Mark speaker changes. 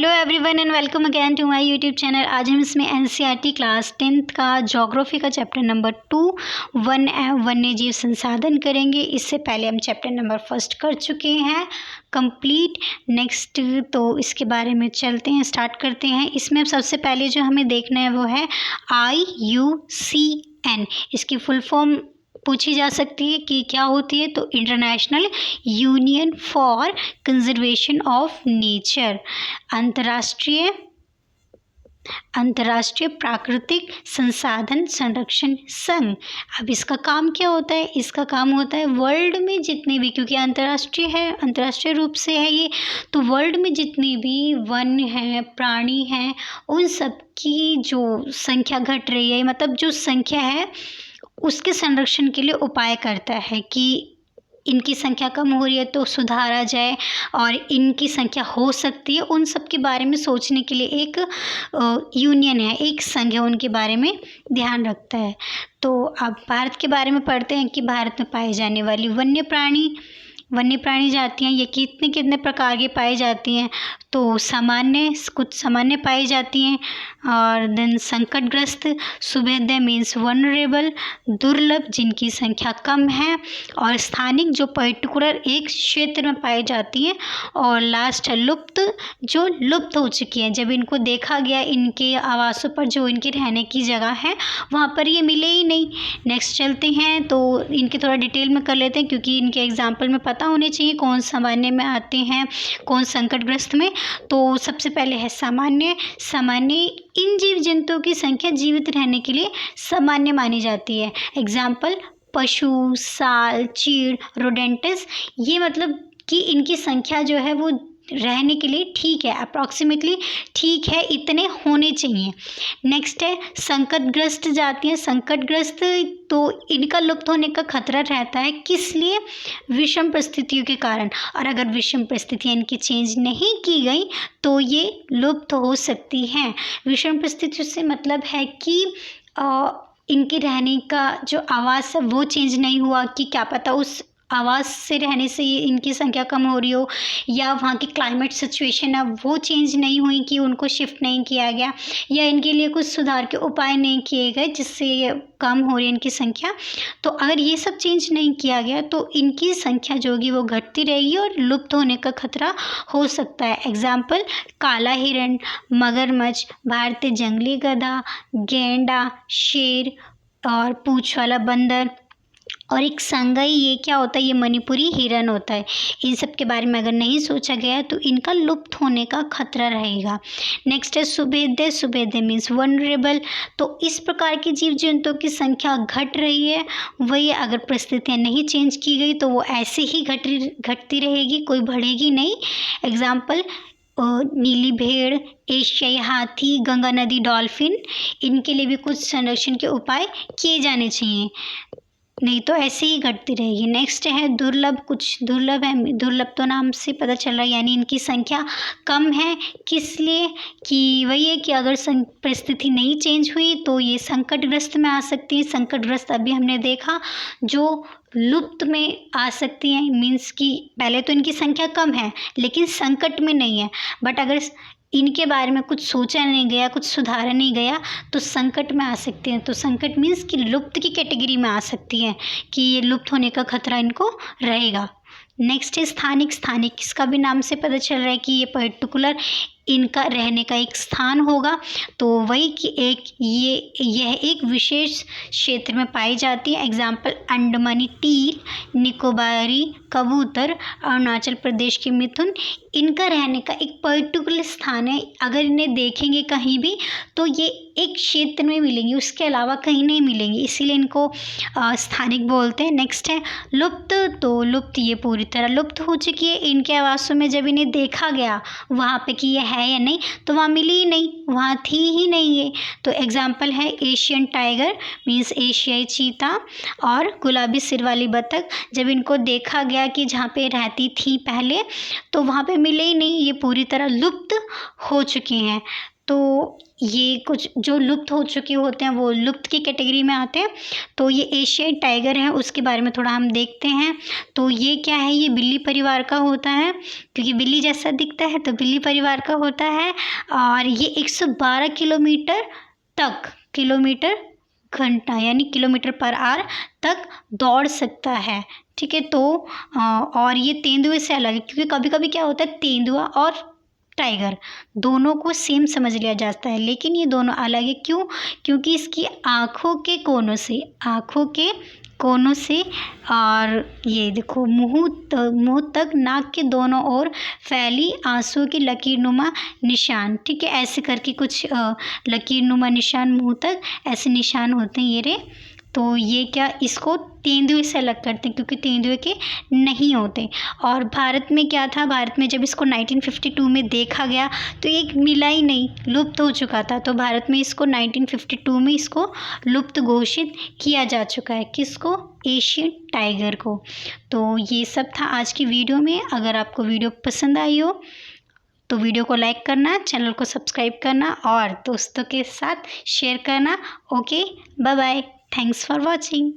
Speaker 1: Hello everyone and welcome again to my YouTube channel. आज हम इसमें एनसीईआरटी क्लास 10th का ज्योग्राफी का चैप्टर नंबर 2 वन्य जीव संसाधन करेंगे। इससे पहले हम चैप्टर नंबर 1 कर चुके हैं कंप्लीट। नेक्स्ट तो इसके बारे में चलते हैं, स्टार्ट करते हैं। इसमें सबसे पहले जो हमें देखना है वो है IUCN। इसकी फुल फॉर्म पूछी जा सकती है कि क्या होती है, तो international union for conservation of nature, अंतर्राष्ट्रीय प्राकृतिक संसाधन संरक्षण संघ। अब इसका काम क्या होता है? इसका काम होता है वर्ल्ड में जितने भी, क्योंकि अंतर्राष्ट्रीय है, अंतर्राष्ट्रीय रूप से है ये, तो वर्ल्ड में जितने भी वन हैं, प्राणी हैं, उन सब की जो संख्या घट रही है, मतलब जो संख्या है उसके संरक्षण के लिए उपाय करता है कि इनकी संख्या कम हो रही है तो सुधारा जाए, और इनकी संख्या हो सकती है, उन सब के बारे में सोचने के लिए एक यूनियन है, एक संघ है, उनके बारे में ध्यान रखता है। तो अब भारत के बारे में पढ़ते हैं कि भारत में पाए जाने वाली वन्य प्राणी जातियाँ ये कितने प्रकार की पाई जाती हैं। तो कुछ सामान्य पाई जाती हैं, और देन संकटग्रस्त, सुभेद्य मीन्स वनरेबल, दुर्लभ जिनकी संख्या कम है, और स्थानिक जो पर्टिकुलर एक क्षेत्र में पाई जाती हैं, और लास्ट है लुप्त, जो लुप्त हो चुकी हैं। जब इनको देखा गया इनके आवासों पर, जो इनके रहने की जगह है वहाँ पर ये मिले ही नहीं। नेक्स्ट चलते हैं, तो इनके थोड़ा डिटेल में कर लेते हैं, क्योंकि इनके एग्जाम्पल में पता होने चाहिए कौन सामान्य में आते हैं, कौन संकटग्रस्त में। तो सबसे पहले है सामान्य। इन जीव जंतुओं की संख्या जीवित रहने के लिए सामान्य मानी जाती है। एग्जाम्पल पशु, साल, चीड़, रोडेंटस। ये मतलब कि इनकी संख्या जो है वो रहने के लिए ठीक है, अप्रॉक्सीमेटली ठीक है, इतने होने चाहिए। नेक्स्ट है संकटग्रस्त जातियाँ। संकटग्रस्त तो इनका लुप्त होने का खतरा रहता है, किस लिए? विषम परिस्थितियों के कारण, और अगर विषम परिस्थितियाँ इनकी चेंज नहीं की गई तो ये लुप्त हो सकती हैं। विषम परिस्थितियों से मतलब है कि इनके रहने का जो आवास है वो चेंज नहीं हुआ, कि क्या पता उस आवास से रहने से इनकी संख्या कम हो रही हो, या वहाँ की क्लाइमेट सिचुएशन है वो चेंज नहीं हुई कि उनको शिफ्ट नहीं किया गया, या इनके लिए कुछ सुधार के उपाय नहीं किए गए जिससे ये कम हो रही है इनकी संख्या। तो अगर ये सब चेंज नहीं किया गया तो इनकी संख्या जो होगी वो घटती रहेगी और लुप्त होने का खतरा हो सकता है। एग्जाम्पल काला हिरण, मगरमच्छ, भारतीय जंगली गधा, गैंडा, शेर और पूंछ वाला बंदर, और एक संगई, ये क्या होता है? ये मणिपुरी हिरन होता है। इन सब के बारे में अगर नहीं सोचा गया तो इनका लुप्त होने का खतरा रहेगा। नेक्स्ट है सुभेद्य मीन्स वनरेबल। तो इस प्रकार के जीव जंतुओं की संख्या घट रही है, वही अगर परिस्थितियाँ नहीं चेंज की गई तो वो ऐसे ही घटती रहेगी, कोई बढ़ेगी नहीं। एग्जाम्पल नीली भेड़, एशियाई हाथी, गंगा नदी डॉल्फिन, इनके लिए भी कुछ संरक्षण के उपाय किए जाने चाहिए, नहीं तो ऐसे ही घटती रहेगी। नेक्स्ट है दुर्लभ। कुछ दुर्लभ है, दुर्लभ तो नाम से पता चल रहा है, यानी इनकी संख्या कम है, किस लिए? कि वही है कि अगर परिस्थिति नहीं चेंज हुई तो ये संकटग्रस्त में आ सकती है। संकटग्रस्त अभी हमने देखा जो लुप्त में आ सकती हैं, मीन्स कि पहले तो इनकी संख्या कम है लेकिन संकट में नहीं है, बट अगर इनके बारे में कुछ सोचा नहीं गया, कुछ सुधारा नहीं गया तो संकट में आ सकते हैं। तो संकट मीन्स कि लुप्त की कैटेगरी में आ सकती हैं, कि ये लुप्त होने का खतरा इनको रहेगा। नेक्स्ट है स्थानिक। इसका भी नाम से पता चल रहा है कि ये पर्टिकुलर इनका रहने का एक स्थान होगा, तो वही कि यह एक विशेष क्षेत्र में पाई जाती है। एग्जाम्पल अंडमानी टील, निकोबारी कबूतर, अरुणाचल प्रदेश के मिथुन, इनका रहने का एक पर्टिकुलर स्थान है। अगर इन्हें देखेंगे कहीं भी तो ये एक क्षेत्र में मिलेंगी, उसके अलावा कहीं नहीं मिलेंगी, इसीलिए इनको स्थानिक बोलते हैं। नेक्स्ट है लुप्त। तो लुप्त ये पूरी तरह लुप्त हो चुकी है। इनके आवासों में जब इन्हें देखा गया वहाँ पे कि ये है या नहीं, तो वहाँ मिली ही नहीं, वहाँ थी ही नहीं ये। तो एग्जाम्पल है एशियन टाइगर मीन्स एशियाई चीता, और गुलाबी सिर वाली बतख। जब इनको देखा गया कि जहाँ पे रहती थी पहले तो वहाँ पे मिले ही नहीं, ये पूरी तरह लुप्त हो चुकी हैं। तो ये कुछ जो लुप्त हो चुके होते हैं वो लुप्त की कैटेगरी में आते हैं। तो ये एशियाई टाइगर है, उसके बारे में थोड़ा हम देखते हैं। तो ये क्या है, ये बिल्ली परिवार का होता है, क्योंकि बिल्ली जैसा दिखता है तो बिल्ली परिवार का होता है। और ये 112 किलोमीटर घंटा यानी किलोमीटर पर आवर तक दौड़ सकता है। ठीक है, तो और ये तेंदुए से अलग है, क्योंकि कभी कभी क्या होता है, तेंदुआ और टाइगर दोनों को सेम समझ लिया जाता है, लेकिन ये दोनों अलग है। क्यों? क्योंकि इसकी आँखों के कोनों से और ये देखो मुंह तक नाक के दोनों ओर फैली आंसुओं की लकीरनुमा निशान। ठीक है, ऐसे करके कुछ लकीरनुमा निशान मुंह तक ऐसे निशान होते हैं ये रे। तो ये क्या इसको तेंदुए से अलग करते हैं, क्योंकि तेंदुए के नहीं होते। और भारत में क्या था, भारत में जब इसको 1952 में देखा गया तो ये मिला ही नहीं, लुप्त हो चुका था। तो भारत में इसको 1952 में इसको लुप्त घोषित किया जा चुका है। किसको? एशियन टाइगर को। तो ये सब था आज की वीडियो में। अगर आपको वीडियो पसंद आई हो तो वीडियो को लाइक करना, चैनल को सब्सक्राइब करना और दोस्तों के साथ शेयर करना। Okay, bye bye, thanks for watching.